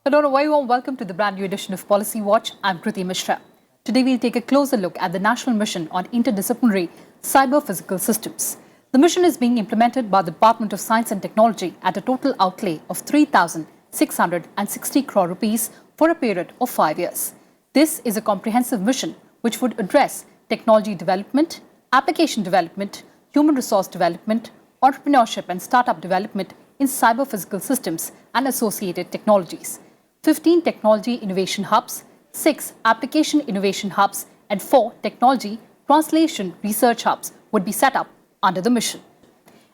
Hello and a very warm welcome to the brand new edition of Policy Watch. I'm Kriti Mishra. Today we'll take a closer look at the National Mission on Interdisciplinary Cyber Physical Systems. The mission is being implemented by the Department of Science and Technology at a total outlay of 3,660 crore rupees for a period of 5 years. This is a comprehensive mission which would address technology development, application development, human resource development, entrepreneurship and startup development in cyber physical systems and associated technologies. 15 technology innovation hubs, 6 application innovation hubs, and 4 technology translation research hubs would be set up under the mission.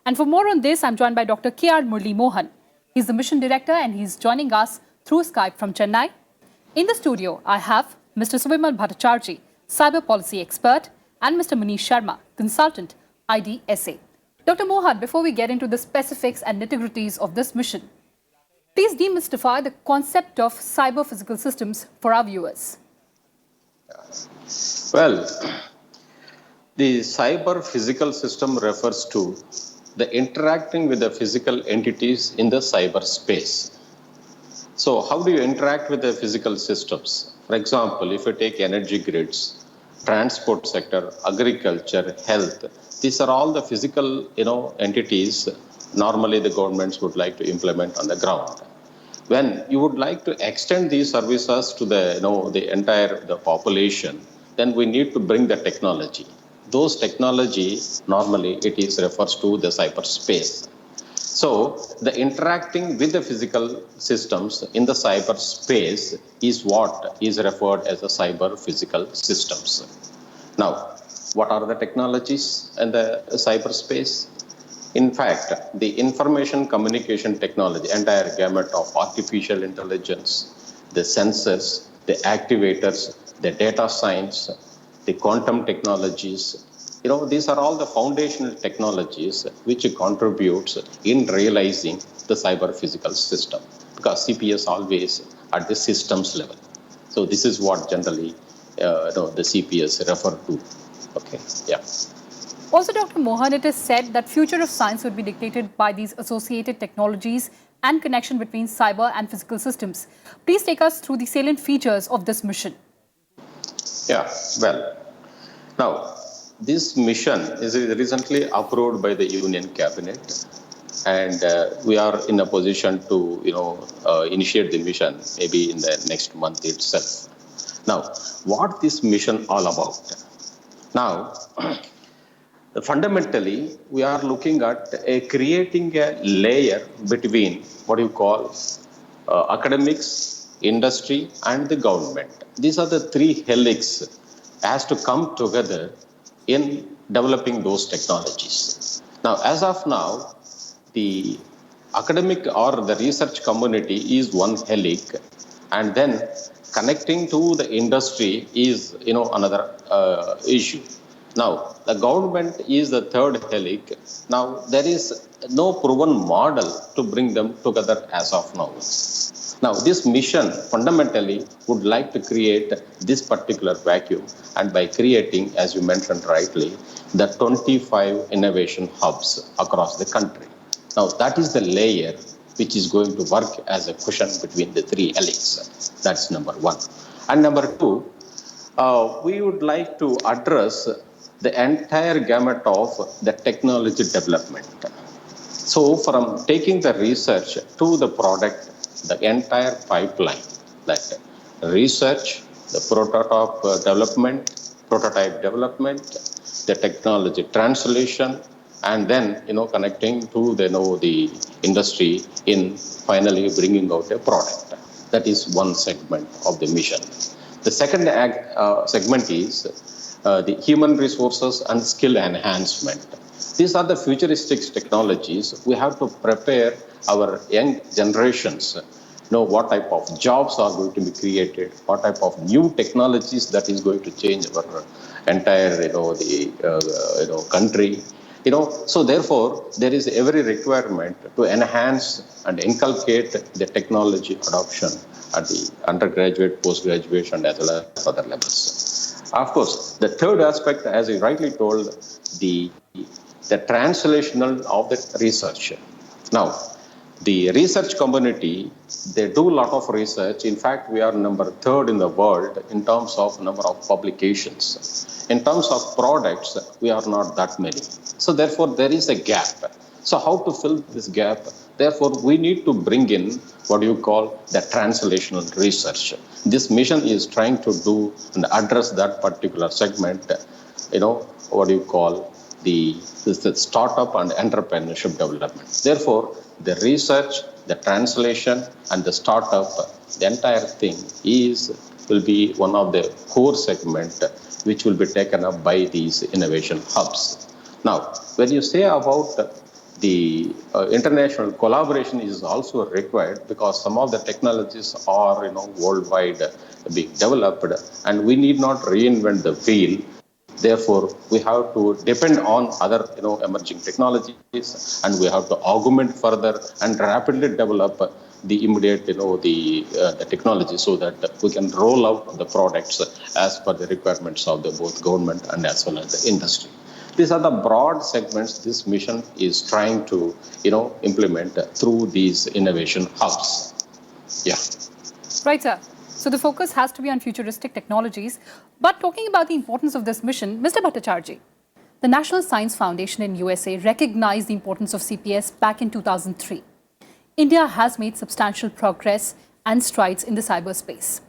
And for more on this, I'm joined by Dr. K.R. Murali Mohan. He's the mission director and he's joining us through Skype from Chennai. In the studio, I have Mr. Subimal Bhattacharjee, cyber policy expert, and Mr. Munish Sharma, consultant, IDSA. Dr. Mohan, before we get into the specifics and nitty-gritties of this mission, please demystify the concept of cyber physical systems for our viewers. Well, the cyber physical system refers to the interacting with the physical entities in the cyberspace. So how do you interact with the physical systems? For example, if you take energy grids, transport sector, agriculture, health, these are all the physical, entities normally the governments would like to implement on the ground. When you would like to extend these services to the entire population, then we need to bring the technology. Those technology normally refers to the cyberspace. So the interacting with the physical systems in the cyberspace is what is referred as the cyber physical systems. Now, what are the technologies in the cyberspace? In fact, the information communication technology, entire gamut of artificial intelligence, the sensors, the activators, the data science, the quantum technologies, these are all the foundational technologies which contributes in realizing the cyber physical system, because CPS always at the systems level. So this is what generally the CPS refer to. Okay, yeah. Also, Dr. Mohan, it is said that future of science would be dictated by these associated technologies and connection between cyber and physical systems. Please take us through the salient features of this mission. Yeah, well, now this mission is recently approved by the Union Cabinet, and we are in a position to, initiate the mission maybe in the next month itself. Now, what this mission all about? Now, fundamentally, we are looking at creating a layer between what you call academics, industry, and the government. These are the three helix has to come together in developing those technologies. Now, as of now, the academic or the research community is one helix, and then connecting to the industry is, another issue. Now, the government is the third helix. Now, there is no proven model to bring them together as of now. Now, this mission fundamentally would like to create this particular vacuum, and by creating, as you mentioned rightly, the 25 innovation hubs across the country. Now, that is the layer which is going to work as a cushion between the three helix. That's number one. And number two, we would like to address the entire gamut of the technology development. So from taking the research to the product, the entire pipeline, like research, the prototype development, the technology translation, and then, connecting to the industry in finally bringing out a product. That is one segment of the mission. The second segment is the human resources and skill enhancement. These are the futuristic technologies. We have to prepare our young generations, know what type of jobs are going to be created, what type of new technologies that is going to change our entire, country. So therefore, there is every requirement to enhance and inculcate the technology adoption at the undergraduate, post-graduation, as well as other levels. Of course, the third aspect, as you rightly told, the translational of the research. Now, the research community, they do a lot of research. In fact, we are number third in the world in terms of number of publications. In terms of products, we are not that many. So therefore, there is a gap. So how to fill this gap? Therefore, we need to bring in what you call the translational research. This mission is trying to do and address that particular segment, what you call the startup and entrepreneurship development. Therefore, the research, the translation, and the startup, the entire thing will be one of the core segment which will be taken up by these innovation hubs. Now, when you say about the international collaboration is also required because some of the technologies are worldwide being developed, and we need not reinvent the wheel. Therefore, we have to depend on other emerging technologies, and we have to augment further and rapidly develop the immediate the technology so that we can roll out the products as per the requirements of the both government and as well as the industry. These are the broad segments this mission is trying to implement through these innovation hubs. Yeah. Right, sir. So the focus has to be on futuristic technologies. But talking about the importance of this mission, Mr. Bhattacharjee, the National Science Foundation in USA recognized the importance of CPS back in 2003. India has made substantial progress and strides in the cyberspace.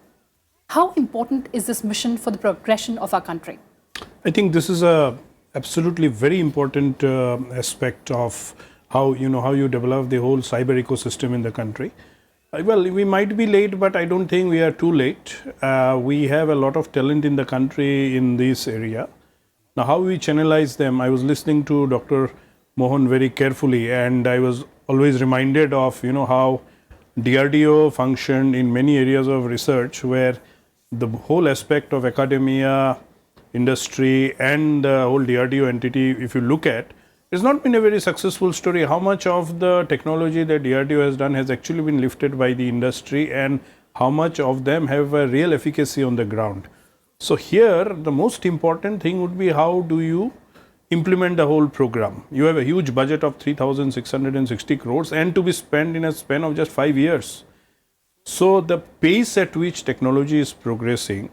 How important is this mission for the progression of our country? I think this is a absolutely very important aspect of how you develop the whole cyber ecosystem in the country. Well, we might be late, but I don't think we are too late. We have a lot of talent in the country in this area. Now, how we channelize them, I was listening to Dr. Mohan very carefully, and I was always reminded of how DRDO functioned in many areas of research, where the whole aspect of academia, industry, and the whole DRDO entity, if you look at, it's not been a very successful story. How much of the technology that DRDO has done has actually been lifted by the industry, and how much of them have a real efficacy on the ground. So here, the most important thing would be how do you implement the whole program. You have a huge budget of 3,660 crores and to be spent in a span of just 5 years. So the pace at which technology is progressing,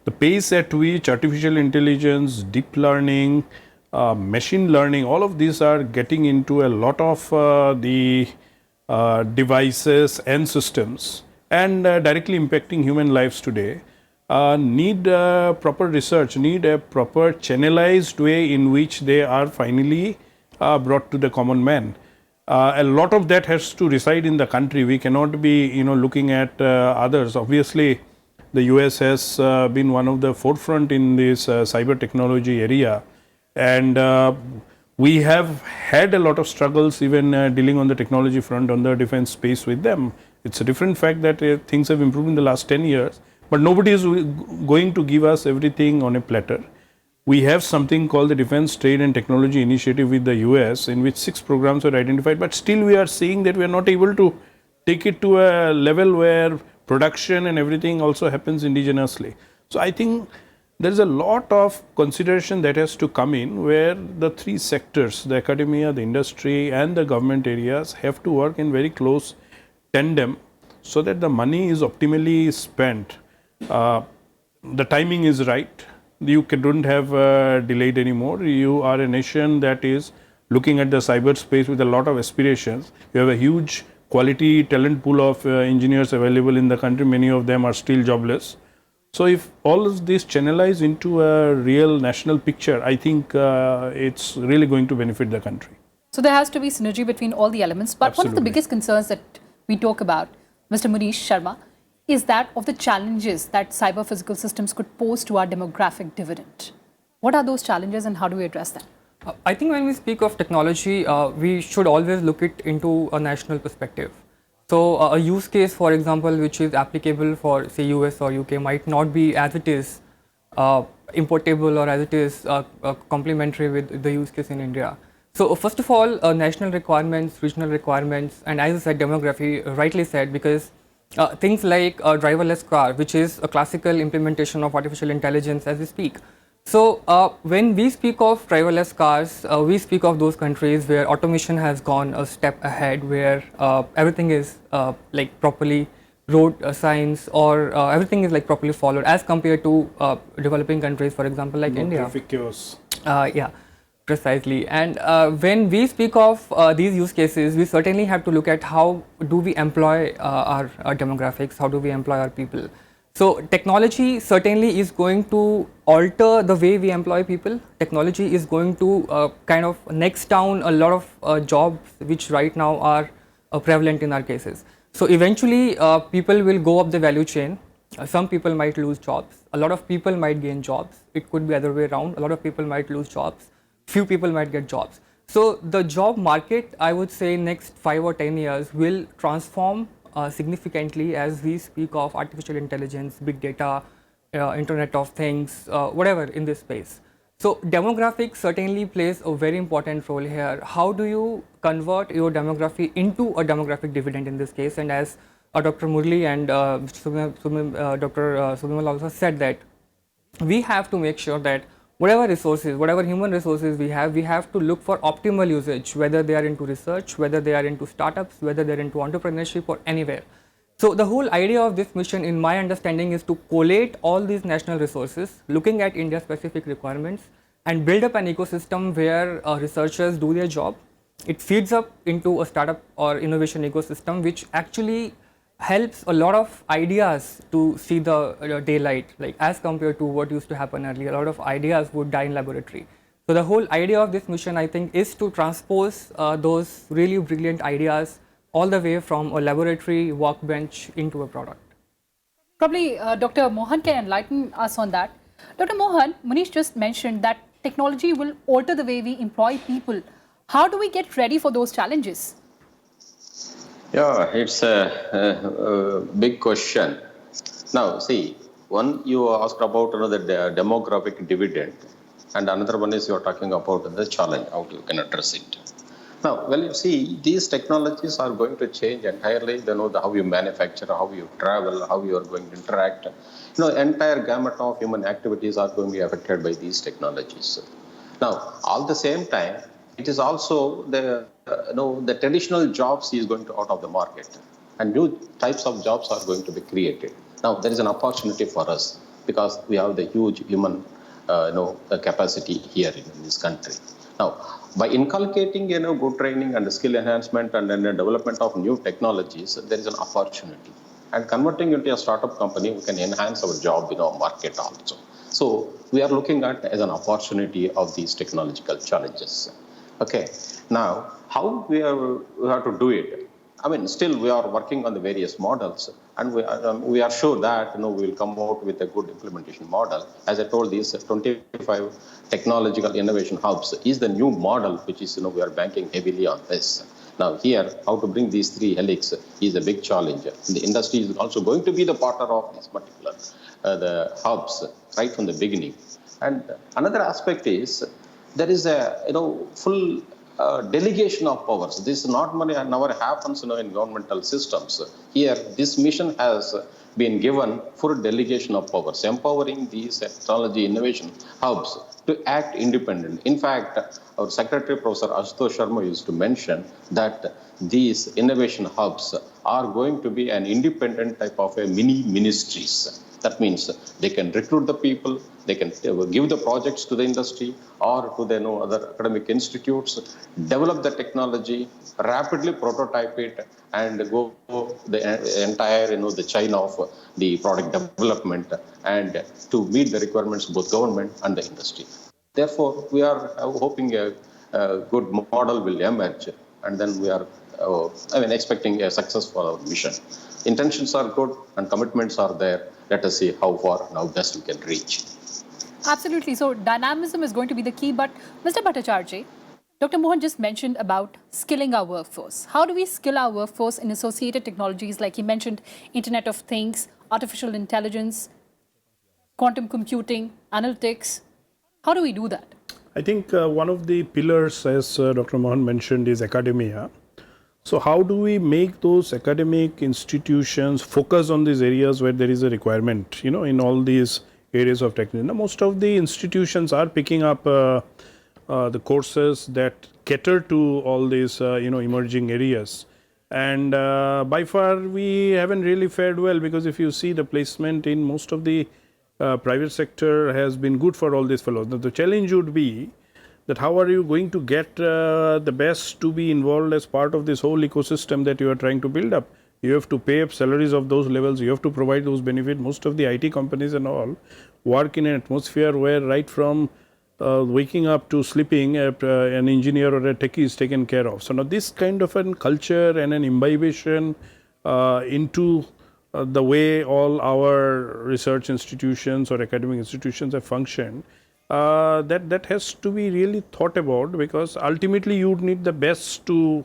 the pace at which artificial intelligence, deep learning, machine learning, all of these are getting into a lot of the devices and systems and directly impacting human lives today, need proper research, need a proper channelized way in which they are finally brought to the common man. A lot of that has to reside in the country. We cannot be looking at others. Obviously, the US has been one of the forefront in this cyber technology area. And we have had a lot of struggles even dealing on the technology front on the defense space with them. It's a different fact that things have improved in the last 10 years, but nobody is going to give us everything on a platter. We have something called the Defense Trade and Technology Initiative with the US, in which 6 programs were identified, but still we are seeing that we are not able to take it to a level where production and everything also happens indigenously. So I think there is a lot of consideration that has to come in, where the 3 sectors, the academia, the industry, and the government areas have to work in very close tandem so that the money is optimally spent. The timing is right. You don't have delayed anymore. You are a nation that is looking at the cyberspace with a lot of aspirations. You have a huge quality talent pool of engineers available in the country. Many of them are still jobless. So if all of this channelize into a real national picture, I think it's really going to benefit the country. So there has to be synergy between all the elements. But Absolutely. One of the biggest concerns that we talk about, Mr. Munish Sharma, is that of the challenges that cyber physical systems could pose to our demographic dividend. What are those challenges and how do we address them? I think when we speak of technology, we should always look it into a national perspective. So a use case, for example, which is applicable for say US or UK might not be as it is importable or as it is complementary with the use case in India. So first of all, national requirements, regional requirements, and as I said, demography, rightly said, because things like a driverless car, which is a classical implementation of artificial intelligence as we speak. So when we speak of driverless cars, we speak of those countries where automation has gone a step ahead, where everything is like properly road signs or everything is like properly followed as compared to developing countries, for example, like India. Traffic chaos. Yeah, precisely. And when we speak of these use cases, we certainly have to look at how do we employ our demographics, how do we employ our people. So technology certainly is going to alter the way we employ people. Technology is going to kind of next down a lot of jobs which right now are prevalent in our cases. So eventually people will go up the value chain. Some people might lose jobs. A lot of people might gain jobs. It could be other way around. A lot of people might lose jobs. Few people might get jobs. So the job market, I would say, next 5 or 10 years will transform significantly as we speak of artificial intelligence, big data, Internet of Things, whatever in this space. So demographics certainly plays a very important role here. How do you convert your demography into a demographic dividend in this case? And as Dr. Murali and Dr. Subimal also said that we have to make sure that whatever resources, whatever human resources we have to look for optimal usage, whether they are into research, whether they are into startups, whether they are into entrepreneurship or anywhere. So the whole idea of this mission, in my understanding, is to collate all these national resources, looking at India's specific requirements, and build up an ecosystem where researchers do their job. It feeds up into a startup or innovation ecosystem, which actually helps a lot of ideas to see the daylight, like as compared to what used to happen earlier. A lot of ideas would die in laboratory. So the whole idea of this mission, I think, is to transpose those really brilliant ideas all the way from a laboratory workbench into a product. Probably Dr. Mohan can enlighten us on that. Dr. Mohan, Munish just mentioned that technology will alter the way we employ people. How do we get ready for those challenges? Yeah, it's a big question. Now, see, one you asked about the demographic dividend, and another one is you are talking about the challenge, how you can address it. Now, well, you see, these technologies are going to change entirely, how you manufacture, how you travel, how you are going to interact. Entire gamut of human activities are going to be affected by these technologies. Now, all the same time, it is also the traditional jobs is going to out of the market, and new types of jobs are going to be created. Now, there is an opportunity for us because we have the huge human capacity here in this country. Now, by inculcating good training and skill enhancement and then the development of new technologies, there is an opportunity. And converting into a startup company, we can enhance our job market also. So we are looking at as an opportunity of these technological challenges. Okay. Now, how we have to do it? I mean, still we are working on the various models, and we are sure that we will come out with a good implementation model. As I told, these 25 technological innovation hubs is the new model, which is we are banking heavily on this. Now, here, how to bring these three helix is a big challenge. The industry is also going to be the partner of this particular the hubs right from the beginning. And another aspect is there is a full delegation of powers. This normally never happens in governmental systems. Here, this mission has been given full delegation of powers, empowering these technology innovation hubs to act independent. In fact, our Secretary Professor Sharma used to mention that these innovation hubs are going to be an independent type of a mini ministries. That means they can recruit the people, they can give the projects to the industry or to the other academic institutes, develop the technology, rapidly prototype it, and go the entire the chain of the product development and to meet the requirements of both government and the industry. Therefore, we are hoping a good model will emerge, and then we are expecting a success for our mission. Intentions are good and commitments are there. Let us see how far and how best we can reach. Absolutely. So dynamism is going to be the key. But Mr. Bhattacharjee, Dr. Mohan just mentioned about skilling our workforce. How do we skill our workforce in associated technologies like he mentioned, Internet of Things, artificial intelligence, quantum computing, analytics? How do we do that? I think one of the pillars, as Dr. Mohan mentioned, is academia. So how do we make those academic institutions focus on these areas where there is a requirement, in all these areas of technology. Now, most of the institutions are picking up the courses that cater to all these emerging areas, and by far we haven't really fared well, because if you see the placement in most of the private sector has been good for all these fellows. Now, the challenge would be that how are you going to get the best to be involved as part of this whole ecosystem that you are trying to build up. You have to pay up salaries of those levels, you have to provide those benefits. Most of the IT companies and all work in an atmosphere where right from waking up to sleeping, an engineer or a techie is taken care of. So now this kind of a culture and an imbibation into the way all our research institutions or academic institutions have functioned, that has to be really thought about, because ultimately you would need the best to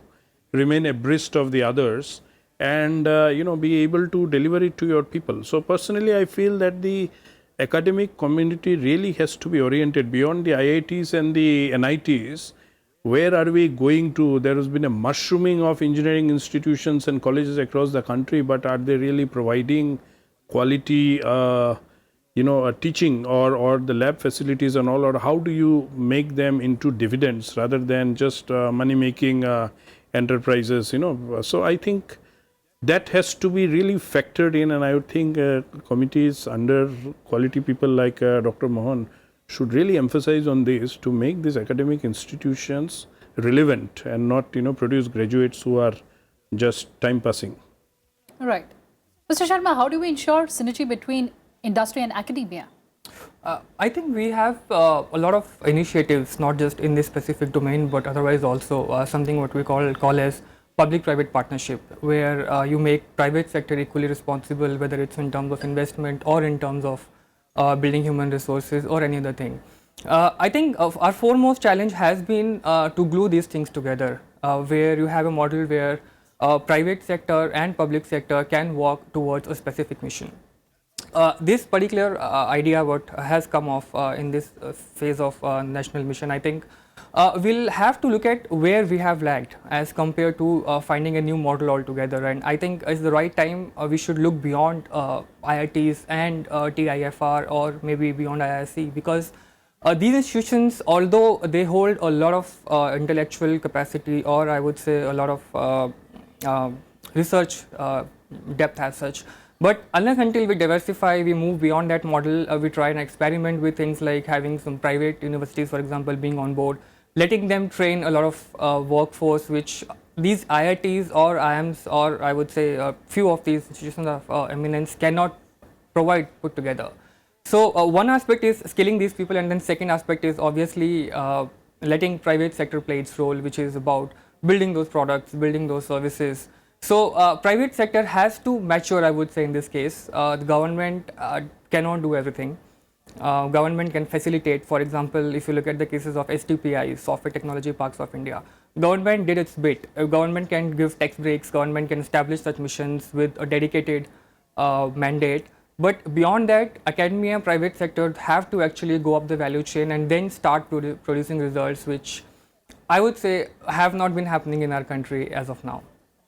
remain abreast of the others and be able to deliver it to your people. So personally I feel that the academic community really has to be oriented beyond the IITs and the NITs. Where are we going to? There has been a mushrooming of engineering institutions and colleges across the country, but are they really providing quality teaching or the lab facilities and all, or how do you make them into dividends rather than just money making enterprises? So I think that has to be really factored in, and I would think committees under quality people like Dr. Mohan should really emphasize on this to make these academic institutions relevant and not produce graduates who are just time passing. All right. Mr. Sharma, how do we ensure synergy between industry and academia? I think we have a lot of initiatives, not just in this specific domain, but otherwise also something what we call as public-private partnership, where you make private sector equally responsible, whether it's in terms of investment or in terms of building human resources or any other thing. I think our foremost challenge has been to glue these things together, where you have a model where private sector and public sector can work towards a specific mission. This particular idea what has come off in this phase of national mission, I think we'll have to look at where we have lagged as compared to finding a new model altogether, and I think it's the right time we should look beyond IITs and TIFR or maybe beyond IISc, because these institutions, although they hold a lot of intellectual capacity, or I would say a lot of research depth as such, but unless until we diversify, we move beyond that model, we try and experiment with things like having some private universities, for example, being on board, letting them train a lot of workforce, which these IITs or IIMs, or I would say a few of these institutions of eminence cannot provide put together. So one aspect is skilling these people, and then second aspect is obviously letting private sector play its role, which is about building those products, building those services. So private sector has to mature, I would say in this case. The government cannot do everything. Government can facilitate. For example, if you look at the cases of STPI, Software Technology Parks of India, government did its bit. Government can give tax breaks, government can establish such missions with a dedicated mandate. But beyond that, academia, private sector have to actually go up the value chain and then start producing results, which I would say have not been happening in our country as of now.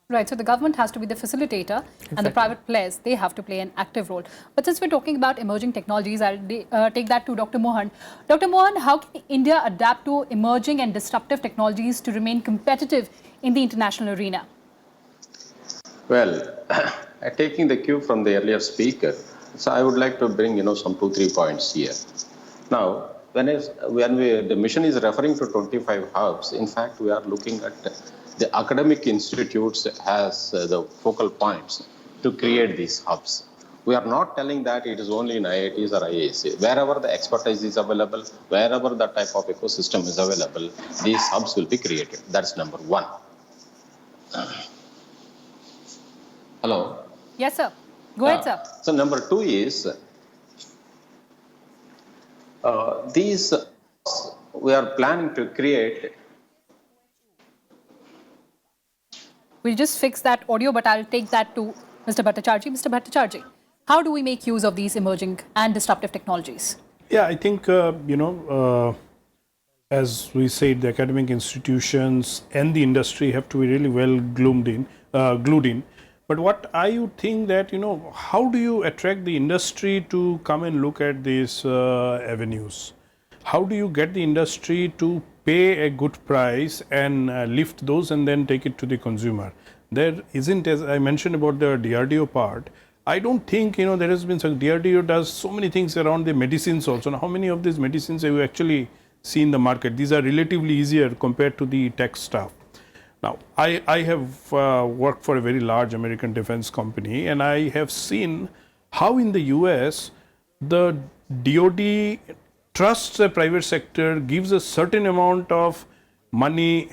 Right, so the government has to be the facilitator, and the private players, they have to play an active role. But since we're talking about emerging technologies, I'll take that to Dr. Mohan. Dr. Mohan, how can India adapt to emerging and disruptive technologies to remain competitive in the international arena? Well, taking the cue from the earlier speaker, so I would like to bring some 2-3 points here. Now, when the mission is referring to 25 hubs, in fact, we are looking at the academic institutes as the focal points to create these hubs. We are not telling that it is only in IITs or IISc. Wherever the expertise is available, wherever the type of ecosystem is available, these hubs will be created. That's number one. Hello? Yes, sir. Go ahead, sir. So number two is, these we are planning to create. We'll just fix that audio, but I'll take that to Mr. Bhattacharjee. Mr. Bhattacharjee, how do we make use of these emerging and disruptive technologies? Yeah, I think, as we said, the academic institutions and the industry have to be really well glued in. But what I would think that, how do you attract the industry to come and look at these avenues? How do you get the industry to pay a good price and lift those and then take it to the consumer? There isn't, as I mentioned about the DRDO part, I don't think, there has been some, DRDO does so many things around the medicines also. Now, how many of these medicines have you actually seen in the market? These are relatively easier compared to the tech stuff. Now, I have worked for a very large American defense company, and I have seen how in the US the DoD trusts the private sector, gives a certain amount of money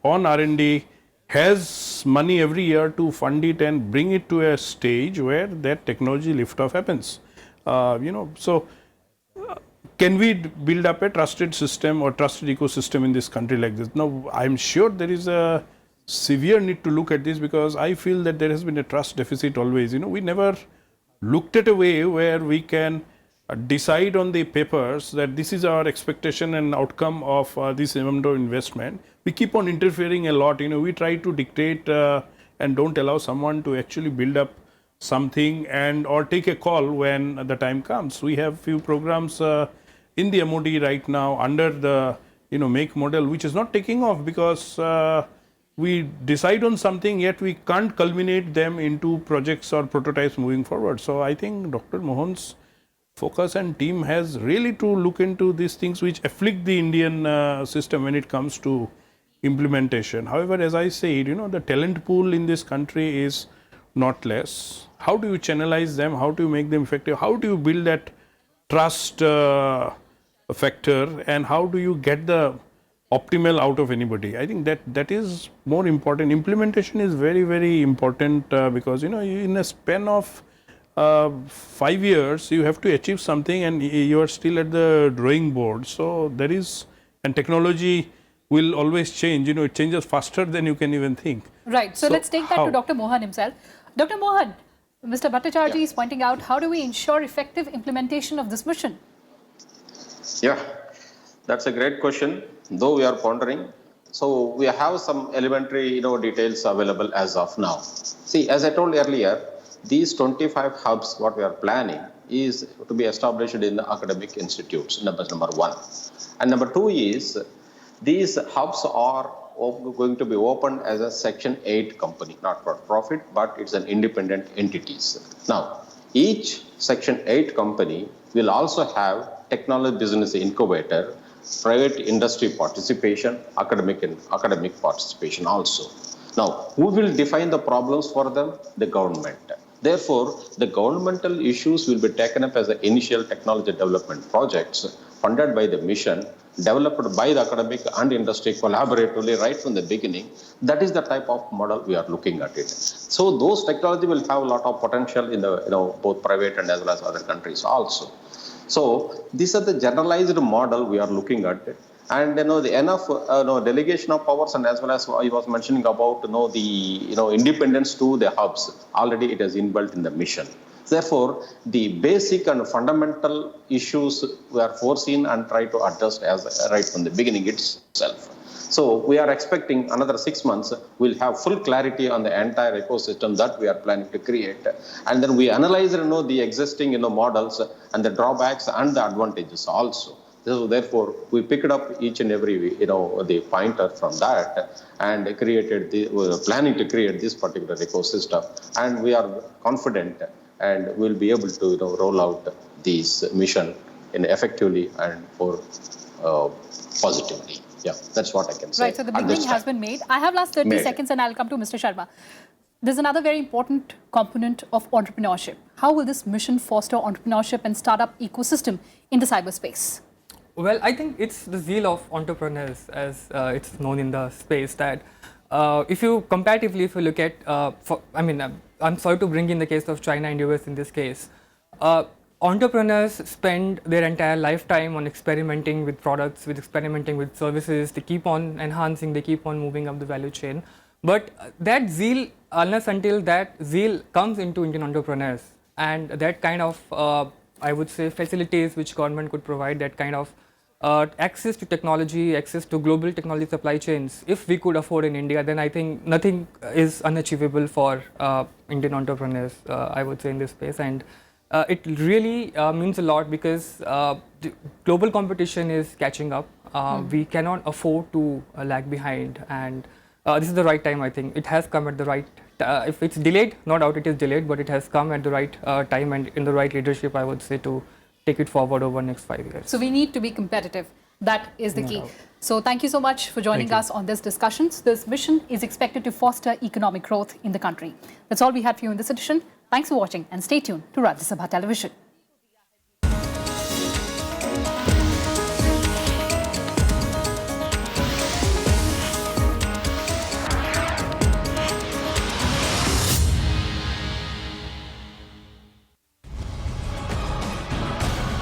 on R&D, has money every year to fund it and bring it to a stage where that technology liftoff happens. So can we build up a trusted system or trusted ecosystem in this country like this? Now, I'm sure there is a severe need to look at this, because I feel that there has been a trust deficit always. We never looked at a way where we can decide on the papers that this is our expectation and outcome of this amount of investment. We keep on interfering a lot. We try to dictate and don't allow someone to actually build up something and or take a call when the time comes. We have few programs in the MOD right now under the make model, which is not taking off because we decide on something, yet we can't culminate them into projects or prototypes moving forward. So I think Dr. Mohan's focus and team has really to look into these things which afflict the Indian system when it comes to implementation. However, as I said, the talent pool in this country is not less. How do you channelize them? How do you make them effective? How do you build that trust factor, and how do you get the optimal out of anybody? I think that is more important. Implementation is very, very important because in a span of 5 years you have to achieve something and you are still at the drawing board. So there is, and technology will always change. It changes faster than you can even think. Right. So let's take that to Dr. Mohan himself. Dr. Mohan, Mr. Bhattacharjee is pointing out, how do we ensure effective implementation of this mission? Yeah, that's a great question, though we are pondering. So we have some elementary details available as of now. See, as I told earlier, these 25 hubs, what we are planning is to be established in the academic institutes, number one. And number two is, these hubs are going to be opened as a Section 8 company, not for profit, but it's an independent entities. Now, each Section 8 company will also have technology business incubator, private industry participation, academic participation also. Now, who will define the problems for them? The government. Therefore, the governmental issues will be taken up as the initial technology development projects funded by the mission, developed by the academic and industry collaboratively right from the beginning. That is the type of model we are looking at it. So those technology will have a lot of potential in the both private and as well as other countries also. So these are the generalized model we are looking at. And the enough delegation of powers, and as well as I was mentioning about the independence to the hubs, already it is inbuilt in the mission. Therefore, the basic and fundamental issues we are foreseen and try to adjust as right from the beginning itself. So we are expecting another 6 months, we'll have full clarity on the entire ecosystem that we are planning to create. And then we analyze the existing models and the drawbacks and the advantages also. So therefore, we picked up each and every the pointer from that and created we're planning to create this particular ecosystem, and we are confident and we'll be able to roll out this mission effectively and more positively. Yeah, that's what I can say. Right, so the beginning has been made. I have last 30 seconds and I'll come to Mr. Sharma. There's another very important component of entrepreneurship. How will this mission foster entrepreneurship and startup ecosystem in the cyberspace? Well, I think it's the zeal of entrepreneurs, as it's known in the space, that if you comparatively, if you look at, I'm sorry to bring in the case of China and US in this case, entrepreneurs spend their entire lifetime on experimenting with products, with experimenting with services. They keep on enhancing, they keep on moving up the value chain. But that zeal, unless until that zeal comes into Indian entrepreneurs, and that kind of, I would say, facilities which government could provide, that kind of access to technology, access to global technology supply chains, if we could afford in India, then I think nothing is unachievable for Indian entrepreneurs, I would say, in this space. And it really means a lot because the global competition is catching up. We cannot afford to lag behind, and this is the right time, I think. It has come at the right if it's delayed, no doubt it is delayed, but it has come at the right time and in the right leadership, I would say, to take it forward over the next 5 years. So we need to be competitive. That is the key. doubt. So thank you so much for joining us on this discussions. This mission is expected to foster economic growth in the country. That's all we had for you in this edition. Thanks for watching and stay tuned to Rajya Sabha Television.